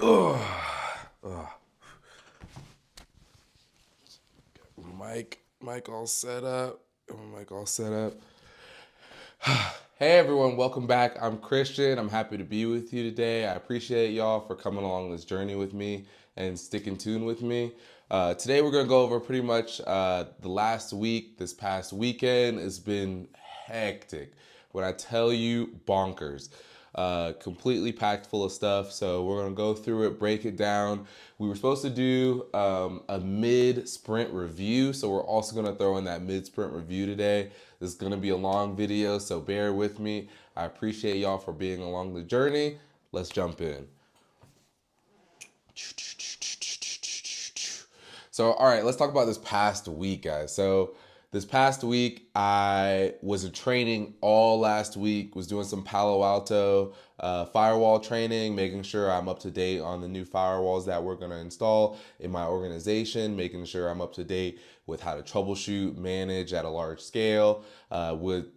Ugh. Ugh. Mic all set up. Mic all set up. Hey everyone, welcome back. I'm Christian. I'm happy to be with you today. I appreciate y'all for coming along this journey with me and sticking tuned with me. Today we're going to go over pretty much the last week. This past weekend has been hectic. When I tell you, bonkers. Completely packed full of stuff. So we're going to go through it, break it down. We were supposed to do a mid-sprint review. So we're also going to throw in that mid-sprint review today. This is going to be a long video, so bear with me. I appreciate y'all for being along the journey. Let's jump in. So, all right, let's talk about this past week, guys. So, this past week, I was in training all last week, was doing some Palo Alto firewall training, making sure I'm up to date on the new firewalls that we're going to install in my organization, making sure I'm up to date with how to troubleshoot, manage at a large scale.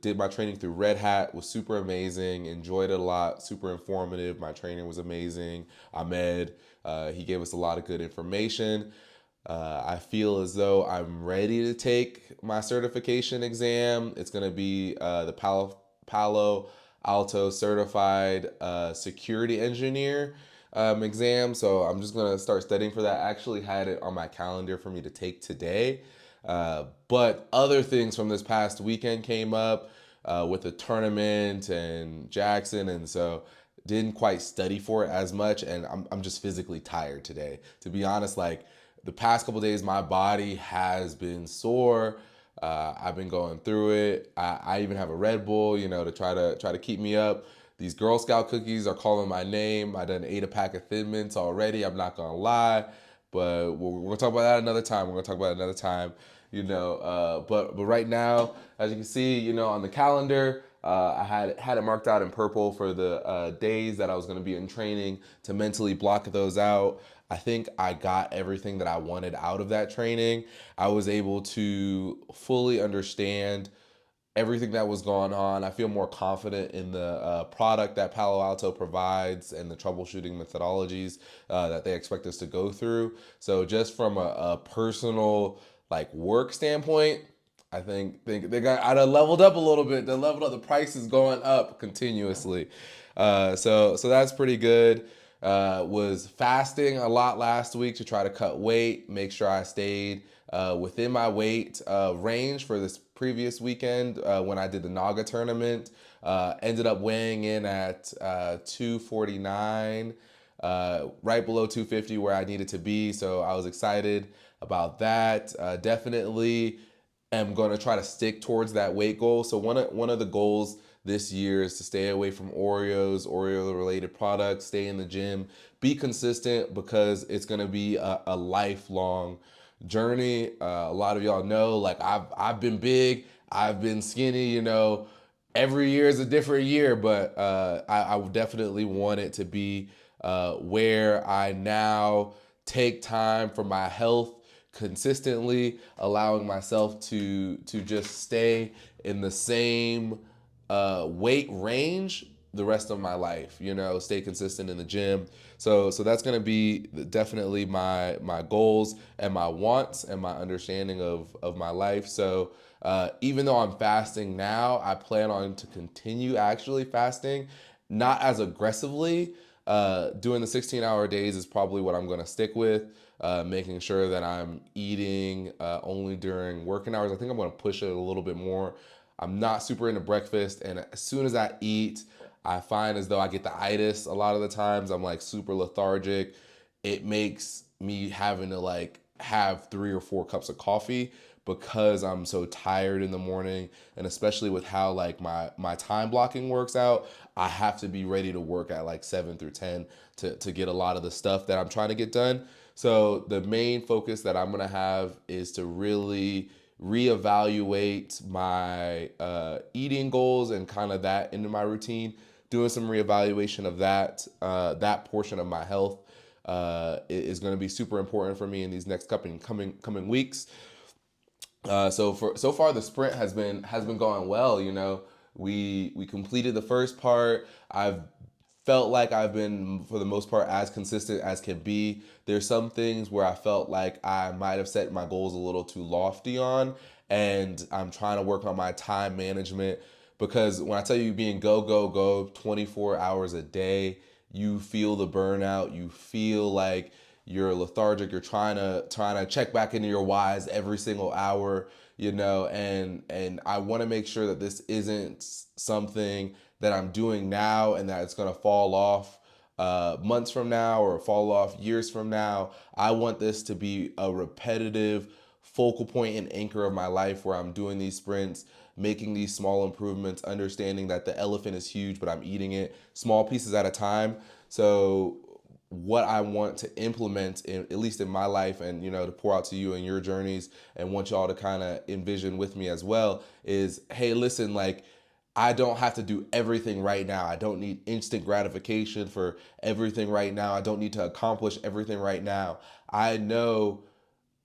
Did my training through Red Hat, was super amazing, enjoyed it a lot, super informative. My training was amazing. Ahmed, he gave us a lot of good information. I feel as though I'm ready to take my certification exam. It's going to be the Palo Alto Certified Security Engineer exam. So I'm just going to start studying for that. I actually had it on my calendar for me to take today. But other things from this past weekend came up with the tournament and Jackson. And so didn't quite study for it as much. And I'm just physically tired today. To be honest, like, the past couple days, my body has been sore. I've been going through it. I even have a Red Bull, to try to keep me up. These Girl Scout cookies are calling my name. I done ate a pack of Thin Mints already. I'm not gonna lie, but we're gonna talk about that another time. We're gonna talk about it another time. But right now, as you can see, on the calendar, I had it marked out in purple for the days that I was going to be in training to mentally block those out. I think I got everything that I wanted out of that training. I was able to fully understand everything that was going on. I feel more confident in the product that Palo Alto provides and the troubleshooting methodologies that they expect us to go through. So just from a personal like work standpoint, I think I'd have leveled up a little bit. The level of the price is going up continuously. So that's pretty good. Was fasting a lot last week to try to cut weight, make sure I stayed within my weight range for this previous weekend when I did the NAGA tournament. Ended up weighing in at 249, right below 250 where I needed to be. So I was excited about that. Definitely am going to try to stick towards that weight goal. So one of the goals this year is to stay away from Oreo related products, stay in the gym, be consistent because it's going to be a lifelong journey. A lot of y'all know, like I've been big, I've been skinny, every year is a different year, but I definitely want it to be where I now take time for my health consistently, allowing myself to just stay in the same weight range the rest of my life. Stay consistent in the gym. So that's gonna be definitely my goals and my wants and my understanding of my life. So even though I'm fasting now, I plan on to continue actually fasting, not as aggressively. Doing the 16-hour days is probably what I'm gonna stick with. Making sure that I'm eating only during working hours. I think I'm gonna push it a little bit more. I'm not super into breakfast, and as soon as I eat, I find as though I get the itis a lot of the times. I'm like super lethargic. It makes me having to like have 3 or 4 cups of coffee because I'm so tired in the morning, and especially with how like my time blocking works out, I have to be ready to work at like 7 through 10 to get a lot of the stuff that I'm trying to get done. So the main focus that I'm gonna have is to really reevaluate my eating goals and kind of that into my routine. Doing some reevaluation of that portion of my health is going to be super important for me in these next coming weeks. So far the sprint has been going well. We completed the first part. I've felt like I've been, for the most part, as consistent as can be. There's some things where I felt like I might have set my goals a little too lofty on, and I'm trying to work on my time management because when I tell you being go, go, go 24 hours a day, you feel the burnout, you feel like you're lethargic, you're trying to check back into your whys every single hour, and I want to make sure that this isn't something that I'm doing now and that it's going to fall off months from now or fall off years from now. I want this to be a repetitive focal point and anchor of my life where I'm doing these sprints, making these small improvements, understanding that the elephant is huge, but I'm eating it small pieces at a time. So what I want to implement, at least in my life, and to pour out to you and your journeys, and want y'all to kind of envision with me as well, is, hey, listen, like, I don't have to do everything right now. I don't need instant gratification for everything right now. I don't need to accomplish everything right now. I know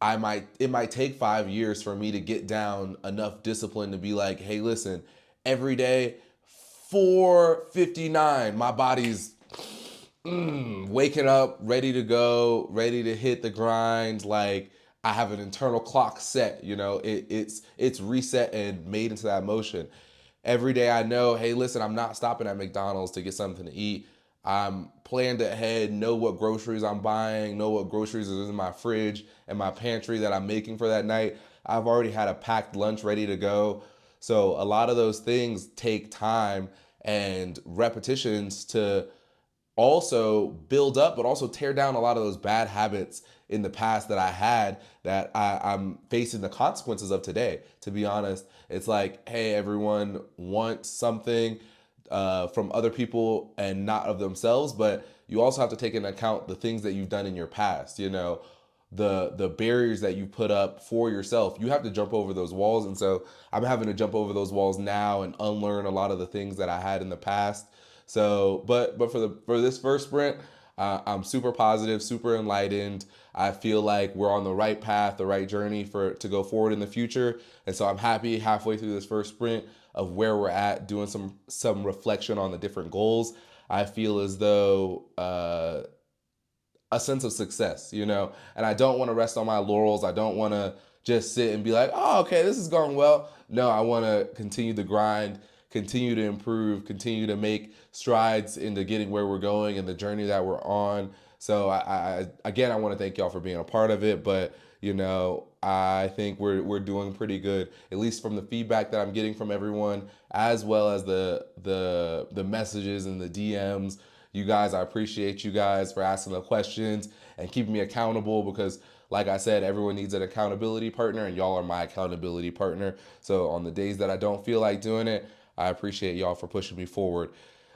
it might take 5 years for me to get down enough discipline to be like, hey, listen, every day, 4:59, my body's waking up, ready to go, ready to hit the grind. Like, I have an internal clock set. It's reset and made into that motion. Every day I know, hey, listen, I'm not stopping at McDonald's to get something to eat. I'm planned ahead, know what groceries I'm buying, know what groceries is in my fridge and my pantry that I'm making for that night. I've already had a packed lunch ready to go. So a lot of those things take time and repetitions to also build up, but also tear down a lot of those bad habits in the past that I had that I'm facing the consequences of today. To be honest, it's like, hey, everyone wants something from other people and not of themselves, but you also have to take into account the things that you've done in your past. The barriers that you put up for yourself. You have to jump over those walls, and so I'm having to jump over those walls now and unlearn a lot of the things that I had in the past. So, but for this first sprint, I'm super positive, super enlightened. I feel like we're on the right path, the right journey to go forward in the future, and so I'm happy halfway through this first sprint of where we're at, doing some reflection on the different goals. I feel as though a sense of success, and I don't want to rest on my laurels. I don't want to just sit and be like, oh, okay, this is going well. No, I want to continue the grind, continue to improve, continue to make strides into getting where we're going and the journey that we're on. So I want to thank y'all for being a part of it, but I think we're doing pretty good, at least from the feedback that I'm getting from everyone, as well as the messages and the DMs. You guys, I appreciate you guys for asking the questions and keeping me accountable because, like I said, everyone needs an accountability partner, and y'all are my accountability partner. So on the days that I don't feel like doing it, I appreciate y'all for pushing me forward.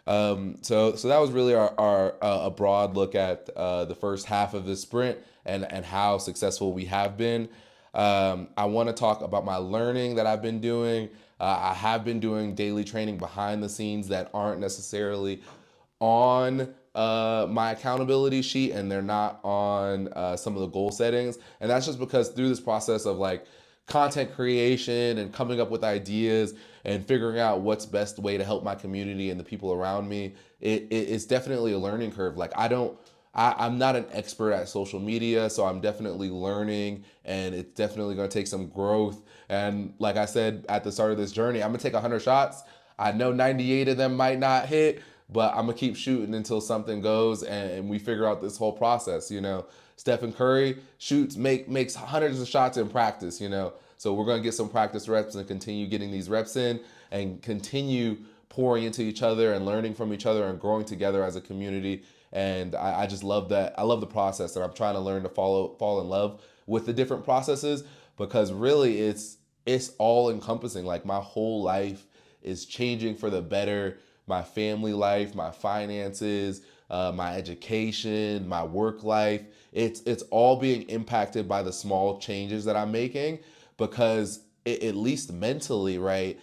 So that was really our a broad look at the first half of the sprint and how successful we have been. I want to talk about my learning that I've been doing. I have been doing daily training behind the scenes that aren't necessarily on my accountability sheet, and they're not on some of the goal settings. And that's just because through this process of like content creation and coming up with ideas and figuring out what's best way to help my community and the people around me, it's definitely a learning curve. Like I'm not an expert at social media, so I'm definitely learning, and it's definitely going to take some growth. And like I said at the start of this journey, I'm going to take 100 shots. I know 98 of them might not hit, but I'm going to keep shooting until something goes and we figure out this whole process. Stephen Curry makes hundreds of shots in practice, So we're going to get some practice reps and continue getting these reps in and continue pouring into each other and learning from each other and growing together as a community. And I just love that. I love the process, and I'm trying to learn to fall in love with the different processes because really it's all encompassing. Like my whole life is changing for the better. My family life, my finances, my education, my work life. It's all being impacted by the small changes that I'm making because at least mentally, right?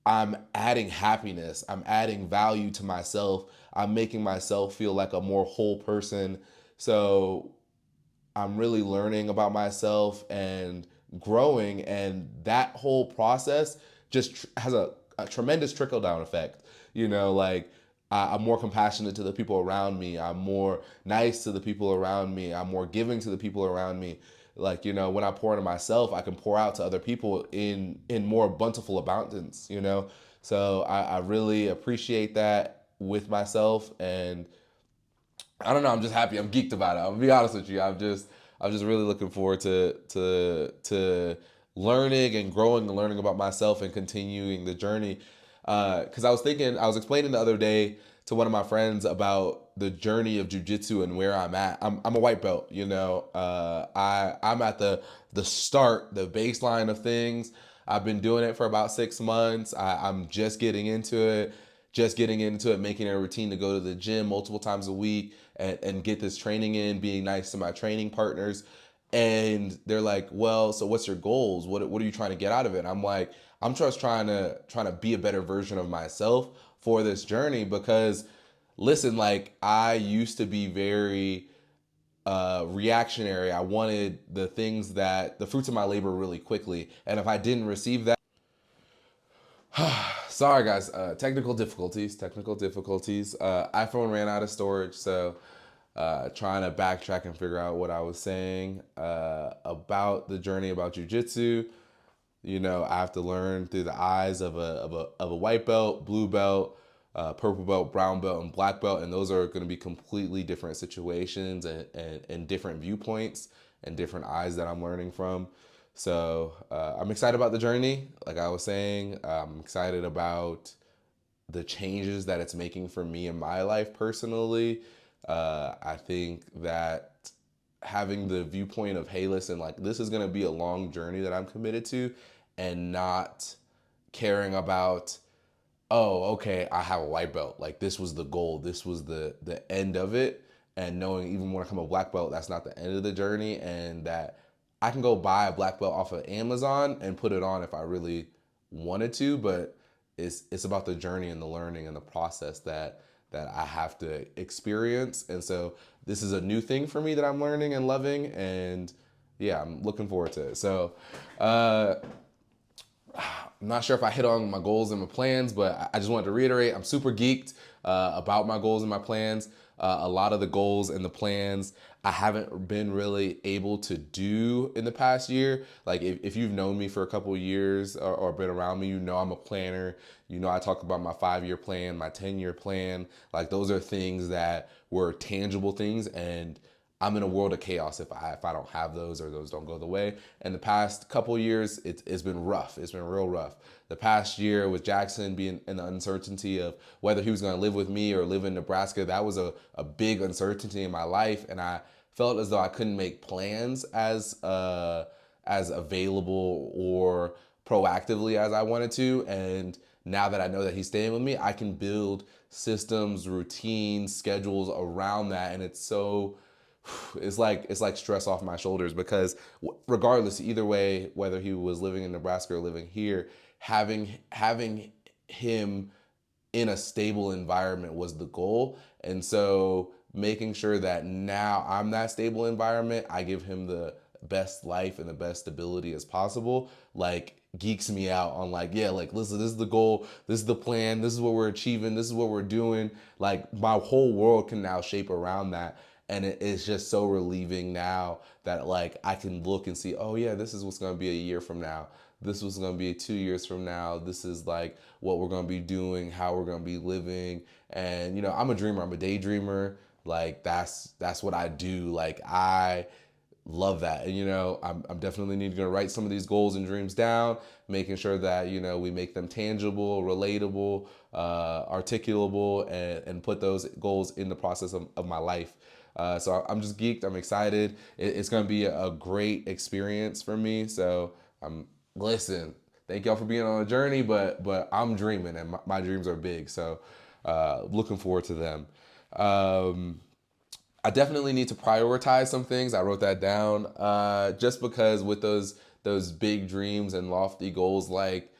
I'm adding happiness. I'm adding value to myself. I'm making myself feel like a more whole person. So I'm really learning about myself and growing, and that whole process just has a tremendous trickle down effect. Like I'm more compassionate to the people around me. I'm more nice to the people around me. I'm more giving to the people around me. Like, when I pour into myself, I can pour out to other people in more bountiful abundance, So I really appreciate that with myself, and I don't know. I'm just happy. I'm geeked about it. I'm gonna be honest with you. I'm just really looking forward to learning and growing and learning about myself and continuing the journey. Because I was explaining the other day to one of my friends about the journey of jujitsu and where I'm at. I'm a white belt. I'm at the start, the baseline of things. I've been doing it for about 6 months. I'm just getting into it, making it a routine to go to the gym multiple times a week and get this training in, being nice to my training partners. And they're like, well, so what's your goals? What are you trying to get out of it? And I'm like, I'm just trying to be a better version of myself for this journey because listen, like I used to be very reactionary. I wanted the fruits of my labor really quickly. And if I didn't receive that, sorry guys, technical difficulties. iPhone ran out of storage, so trying to backtrack and figure out what I was saying about the journey about jujitsu. I have to learn through the eyes of a white belt, blue belt, purple belt, brown belt, and black belt, and those are going to be completely different situations and different viewpoints and different eyes that I'm learning from. So I'm excited about the journey. Like I was saying, I'm excited about the changes that it's making for me in my life personally. I think that having the viewpoint of, hey, listen, like this is going to be a long journey that I'm committed to, and not caring about, oh, okay, I have a white belt. Like this was the goal. This was the end of it. And knowing even when I come a black belt, that's not the end of the journey, and that I can go buy a black belt off of Amazon and put it on if I really wanted to, but it's about the journey and the learning and the process that I have to experience. And so this is a new thing for me that I'm learning and loving, and yeah, I'm looking forward to it. So I'm not sure if I hit on my goals and my plans, but I just wanted to reiterate I'm super geeked about my goals and my plans. A lot of the goals and the plans I haven't been really able to do in the past year. Like if you've known me for a couple of years or been around me, I'm a planner. I talk about my 5-year plan, my 10-year plan. Like those are things that were tangible things, and I'm in a world of chaos if I don't have those or those don't go the way. And the past couple of years, it's been rough. It's been real rough. The past year with Jackson being in the uncertainty of whether he was going to live with me or live in Nebraska, that was a big uncertainty in my life, and I felt as though I couldn't make plans as available or proactively as I wanted to. And now that I know that he's staying with me, I can build systems, routines, schedules around that, and it's like stress off my shoulders because regardless, either way, whether he was living in Nebraska or living here, having him in a stable environment was the goal. And so making sure that now I'm that stable environment, I give him the best life and the best stability as possible, like geeks me out on like, yeah, like listen, this is the goal, this is the plan, this is what we're achieving, this is what we're doing. Like my whole world can now shape around that. And it's just so relieving now that like I can look and see, oh yeah, this is what's gonna be a year from now. This was gonna be 2 years from now. This is like what we're gonna be doing, how we're gonna be living. And I'm a dreamer. I'm a daydreamer. Like that's what I do. Like I love that. And I'm definitely need to write some of these goals and dreams down, making sure that we make them tangible, relatable, articulable, and put those goals in the process of my life. So I'm just geeked. I'm excited. It's going to be a great experience for me. So listen. Thank y'all for being on a journey, but I'm dreaming, and my dreams are big. So looking forward to them. I definitely need to prioritize some things. I wrote that down just because with those big dreams and lofty goals, like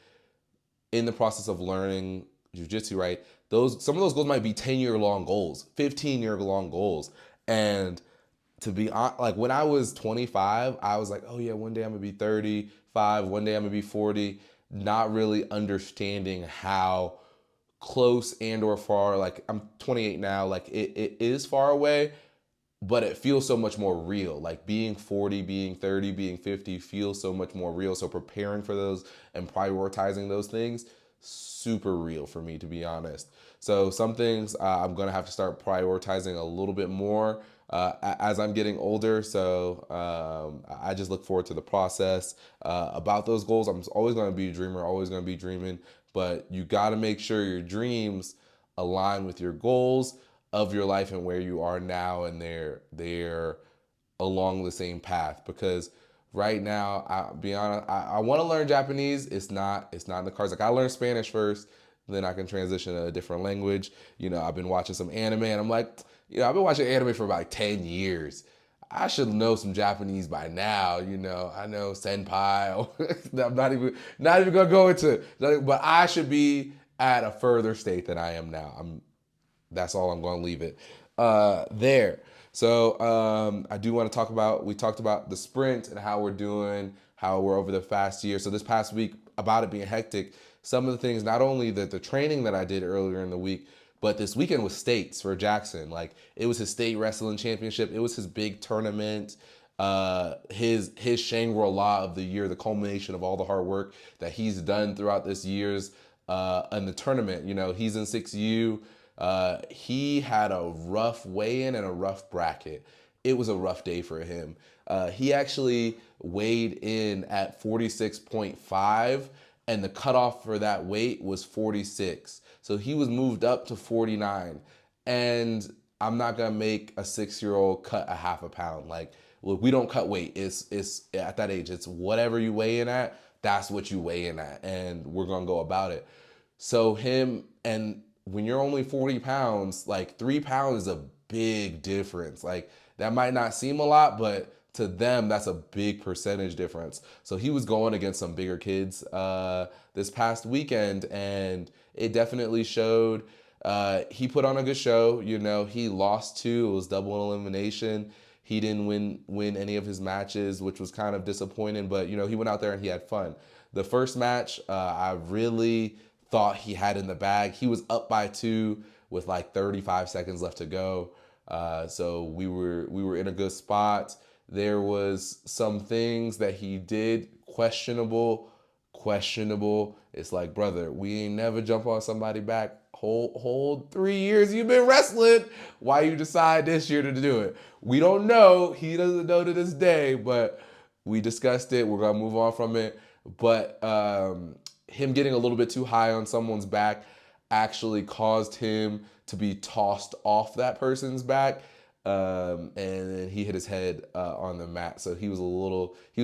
in the process of learning jujitsu, right? Some of those goals might be 10-year long goals, 15-year long goals. And to be honest, like when I was 25, I was like, oh yeah, one day I'm gonna be 35, one day I'm gonna be 40, not really understanding how close and or far. Like I'm 28 now, like it is far away, but it feels so much more real. Like being 40, being 30, being 50 feels so much more real. So preparing for those and prioritizing those things, super real for me, to be honest. So some things I'm gonna have to start prioritizing a little bit more as I'm getting older. So I just look forward to the process about those goals. I'm always gonna be a dreamer, always gonna be dreaming, but you gotta make sure your dreams align with your goals of your life and where you are now, and they're along the same path. Because right now, I'll be honest, I want to learn Japanese. It's not in the cards. Like I learned Spanish first, then I can transition to a different language. I've been watching some anime, and I'm like, I've been watching anime for about 10 years. I should know some Japanese by now. I know senpai. I'm not even gonna go into, but I should be at a further state than I am now. That's all I'm going to leave it there. So I do want to talk about, we talked about the sprint and how we're doing, how we're over the past year. So this past week, about it being hectic, some of the things, not only the training that I did earlier in the week, but this weekend was states for Jackson. Like it was his state wrestling championship. It was his big tournament. His Shangri-La of the year, the culmination of all the hard work that he's done throughout this year's in the tournament. He's in 6U. He had a rough weigh-in and a rough bracket. It was a rough day for him. He actually weighed in at 46.5, and the cutoff for that weight was 46. So he was moved up to 49. And I'm not gonna make a 6-year-old cut a half a pound. Like, look, we don't cut weight. It's at that age, it's whatever you weigh in at, that's what you weigh in at, and we're gonna go about it. So him, and when you're only 40 pounds, like 3 pounds is a big difference. Like that might not seem a lot, but to them, that's a big percentage difference. So he was going against some bigger kids this past weekend, and it definitely showed. He put on a good show. He lost two. It was double elimination. He didn't win any of his matches, which was kind of disappointing. But he went out there and he had fun. The first match, I really thought he had in the bag. He was up by 2 with like 35 seconds left to go. So we were in a good spot. There was some things that he did questionable. It's like, brother, we ain't never jump on somebody back. Hold 3 years you've been wrestling. Why you decide this year to do it? We don't know. He doesn't know to this day, but we discussed it. We're gonna move on from it. But him getting a little bit too high on someone's back actually caused him to be tossed off that person's back. And then he hit his head on the mat. So he was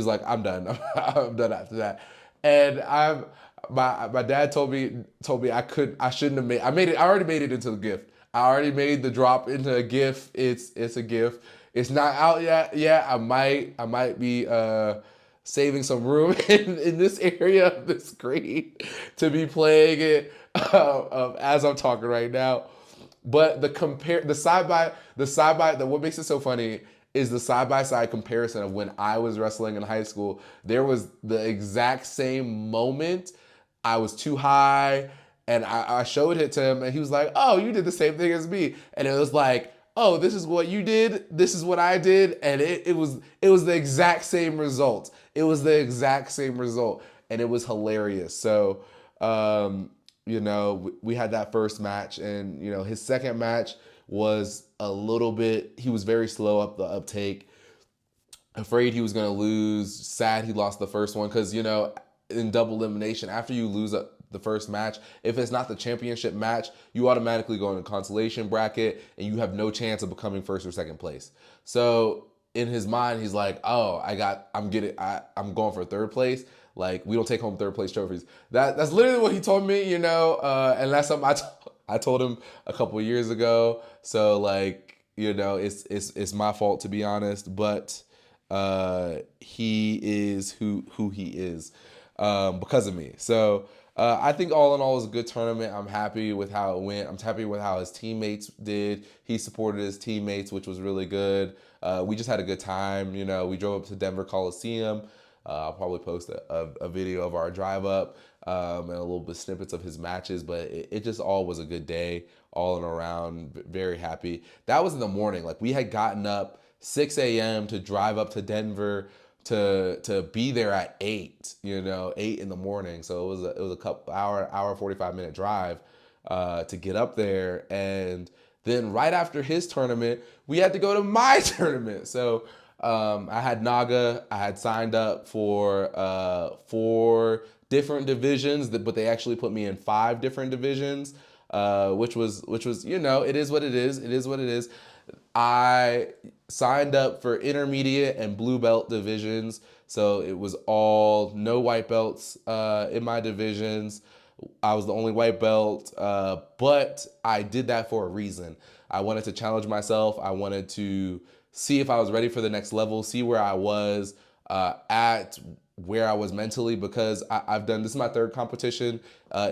like, I'm done. I'm done after that. And my dad told me I shouldn't have I already made it into a GIF. I already made the drop into a GIF. It's a GIF. It's not out yet. Yeah, I might be saving some room in this area of the screen to be playing it as I'm talking right now. But what makes it so funny is the side by side comparison of when I was wrestling in high school. There was the exact same moment. I was too high, and I showed it to him, and he was like, "Oh, you did the same thing as me," and it was like, "Oh, this is what you did. This is what I did," and it was the exact same result. It was the exact same result, and it was hilarious. So, we had that first match, and his second match was a little bit. He was very slow up the uptake. Afraid he was gonna lose. Sad he lost the first one because in double elimination, after you lose the first match, if it's not the championship match, you automatically go in a consolation bracket, and you have no chance of becoming first or second place. So in his mind, he's like, "Oh, I'm going for third place. Like, we don't take home third place trophies." That's literally what he told me, and that's something I told him a couple of years ago. So like, it's my fault, to be honest, but he is who he is because of me. So I think all in all, it was a good tournament. I'm happy with how it went. I'm happy with how his teammates did. He supported his teammates, which was really good. We just had a good time. We drove up to Denver Coliseum. I'll probably post a video of our drive up and a little bit snippets of his matches, but it just all was a good day, all in around. Very happy. That was in the morning. Like we had gotten up 6 a.m. to drive up to Denver to be there at 8, 8 in the morning. So it was a couple hour 45-minute drive to get up there. And then right after his tournament, we had to go to my tournament. So I had NAGA. I had signed up for 4 different divisions, but they actually put me in 5 different divisions, which was it is what it is. It is what it is. I signed up for intermediate and blue belt divisions, so it was all no white belts in my divisions. I was the only white belt, but I did that for a reason. I wanted to challenge myself. I wanted to see if I was ready for the next level, see where I was at where I was mentally, because I've done, this is my 3rd competition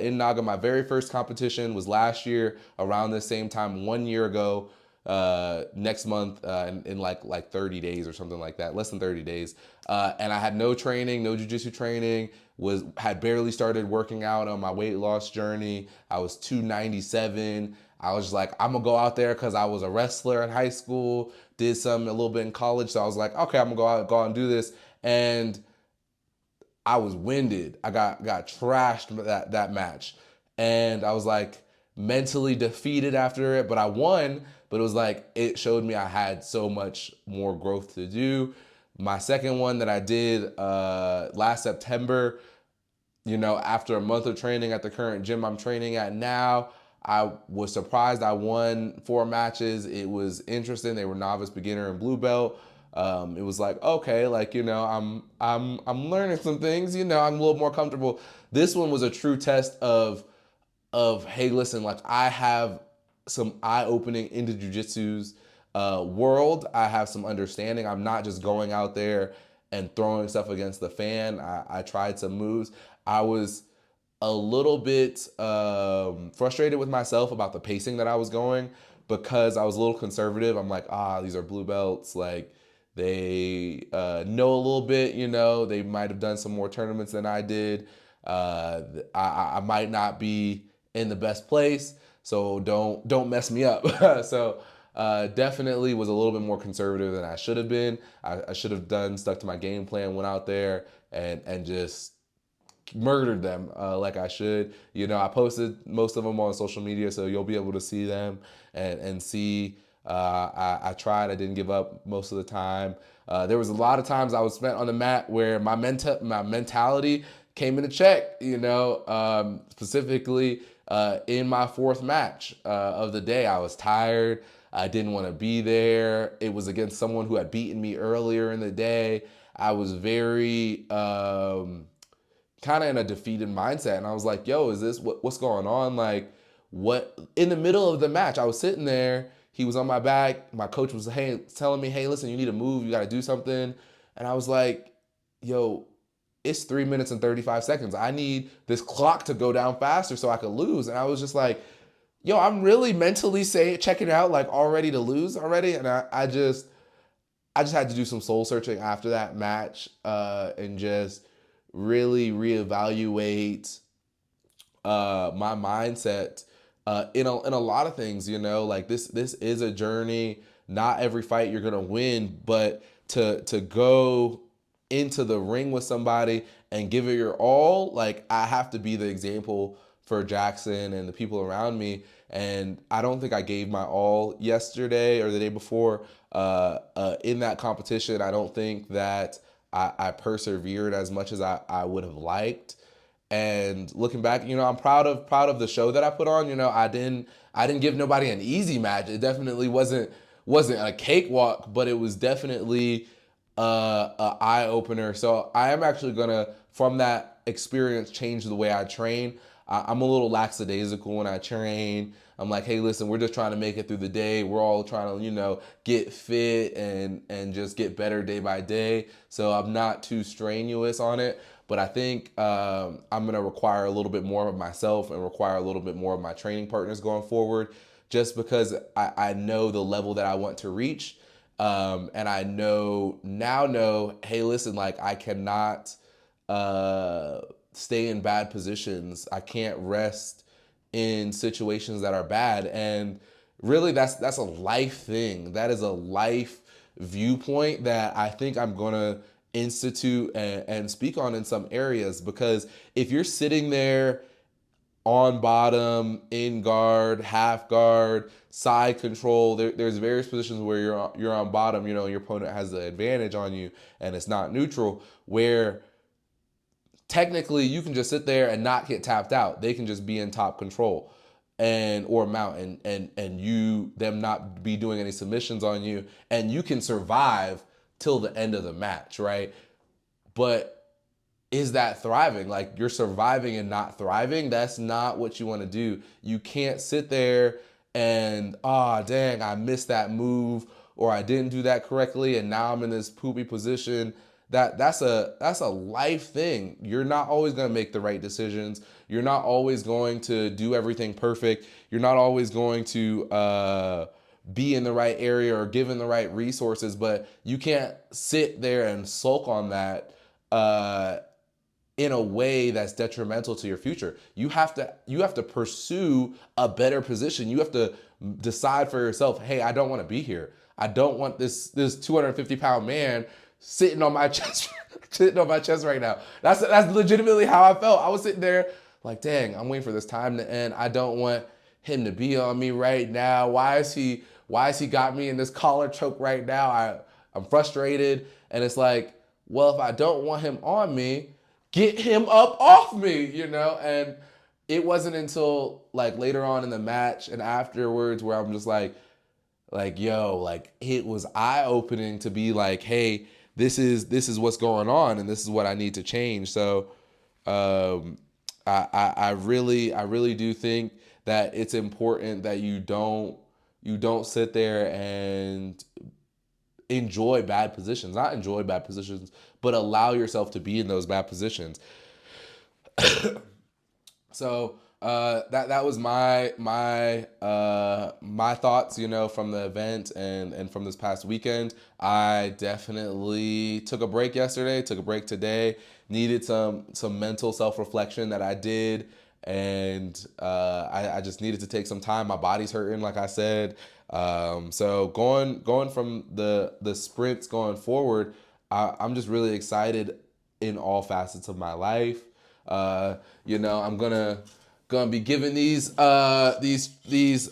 in NAGA. My very first competition was last year around the same time, 1 year ago, next month in like 30 days or something like that, less than 30 days. And I had no training, no jiu-jitsu training, had barely started working out on my weight loss journey. I was 297. I was just like, I'm gonna go out there because I was a wrestler in high school, did some a little bit in college. So I was like, okay, I'm gonna go out and do this. And I was winded. I got trashed that match. And I was like mentally defeated after it, but I won. But it was like, it showed me I had so much more growth to do. My second one that I did last September, after a month of training at the current gym I'm training at now, I was surprised I won 4 matches. It was interesting. They were novice, beginner, and blue belt. It was like, okay, like, I'm learning some things, I'm a little more comfortable. This one was a true test of hey, listen, like I have some eye-opening into jujitsu's world. I have some understanding. I'm not just going out there and throwing stuff against the fan. I tried some moves. I was a little bit frustrated with myself about the pacing that I was going, because I was a little conservative. I'm like, these are blue belts. Like they know a little bit, they might have done some more tournaments than I did. I might not be in the best place, so don't mess me up. So definitely was a little bit more conservative than I should have been. I should have stuck to my game plan, went out there and just murdered them like I should. I posted most of them on social media, so you'll be able to see them and see. I tried. I didn't give up most of the time. There was a lot of times I was spent on the mat where my mentality came into check. Specifically in my 4th match of the day, I was tired. I didn't want to be there. It was against someone who had beaten me earlier in the day. I was very kind of in a defeated mindset, and I was like, yo, is this what's going on? Like, what? In the middle of the match, I was sitting there, he was on my back, my coach was telling me, hey, listen, you need to move, you got to do something. And I was like, yo, it's 3 minutes and 35 seconds. I need this clock to go down faster so I could lose. And I was just like, yo, I'm really mentally checking out, like already to lose already. And I just had to do some soul searching after that match and just really reevaluate my mindset in a lot of things. Like this is a journey. Not every fight you're gonna win, but to go into the ring with somebody and give it your all, like I have to be the example for Jackson and the people around me. And I don't think I gave my all yesterday or the day before in that competition. I don't think that I persevered as much as I would have liked. And looking back, I'm proud of the show that I put on. I didn't give nobody an easy match. It definitely wasn't a cakewalk, but it was definitely a eye opener. So I am actually gonna, from that experience, change the way I train. I'm a little lackadaisical when I train. I'm like, hey, listen, we're just trying to make it through the day. We're all trying to, get fit and just get better day by day. So I'm not too strenuous on it. But I think I'm going to require a little bit more of myself and require a little bit more of my training partners going forward, just because I know the level that I want to reach. And I know, hey, listen, like I cannot stay in bad positions. I can't rest in situations that are bad. And really that's a life thing. That is a life viewpoint that I think I'm gonna institute and speak on in some areas, because if you're sitting there on bottom, in guard, half guard, side control. There's various positions where you're on bottom, and your opponent has the advantage on you, and it's not neutral. Where technically you can just sit there and not get tapped out. They can just be in top control or mount, and you them not be doing any submissions on you, and you can survive till the end of the match, right? But is that thriving? Like, you're surviving and not thriving. That's not what you want to do. You can't sit there and, dang, I missed that move, or I didn't do that correctly, and now I'm in this poopy position. That's a life thing. You're not always going to make the right decisions. You're not always going to do everything perfect. You're not always going to be in the right area or given the right resources, but you can't sit there and sulk on that in a way that's detrimental to your future. You have to pursue a better position. You have to decide for yourself, hey, I don't want to be here. I don't want this 250-pound man sitting on my chest right now. That's legitimately how I felt. I was sitting there like, dang, I'm waiting for this time to end. I don't want him to be on me right now. Why is he got me in this collar choke right now? I'm frustrated. And it's like, well, if I don't want him on me, get him up off me, And it wasn't until like later on in the match and afterwards where I'm just like, yo, like it was eye-opening to be like, hey, this is what's going on, and this is what I need to change. So I really do think that it's important that you don't sit there and not enjoy bad positions, but allow yourself to be in those bad positions. So that was my thoughts, from the event and from this past weekend. I definitely took a break yesterday, took a break today, needed some mental self-reflection that I did. And I just needed to take some time. My body's hurting, like I said. So going from the sprints going forward, I'm just really excited in all facets of my life. I'm gonna be giving these trophies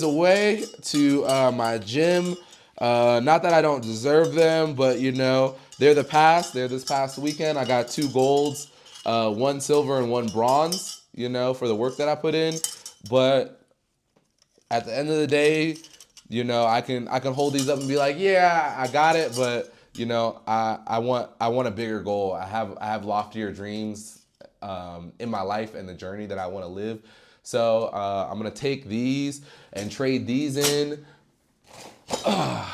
away to my gym. Not that I don't deserve them, but they're the past. They're this past weekend. I got 2 golds, 1 silver and 1 bronze, for the work that I put in. But at the end of the day, I can hold these up and be like, yeah, I got it. But I want a bigger goal. I have loftier dreams in my life and the journey that I want to live. So I'm gonna take these and trade these in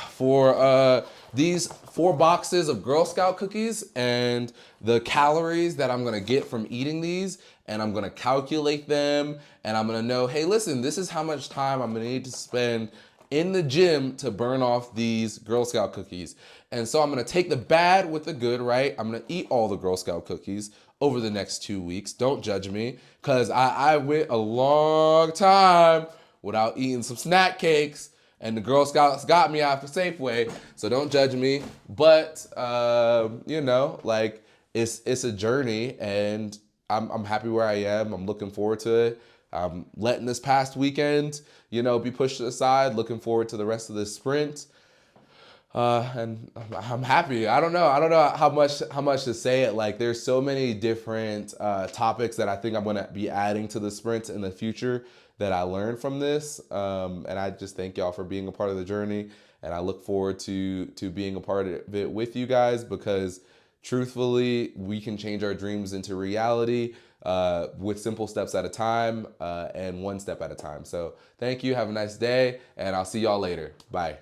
for these 4 boxes of Girl Scout cookies and the calories that I'm gonna get from eating these, and I'm gonna calculate them, and I'm gonna know, hey, listen, this is how much time I'm gonna need to spend in the gym to burn off these Girl Scout cookies. And so I'm gonna take the bad with the good, right? I'm gonna eat all the Girl Scout cookies over the next 2 weeks. Don't judge me, because I went a long time without eating some snack cakes, and the Girl Scouts got me after Safeway, so don't judge me. But it's a journey, and I'm happy where I am. I'm looking forward to it. I'm letting this past weekend, be pushed aside. Looking forward to the rest of this sprint. And I'm happy. I don't know how much to say it. Like, there's so many different topics that I think I'm gonna be adding to the sprint in the future that I learned from this. And I just thank y'all for being a part of the journey. And I look forward to being a part of it with you guys, because truthfully, we can change our dreams into reality with simple steps at a time and one step at a time. So thank you. Have a nice day, and I'll see y'all later. Bye.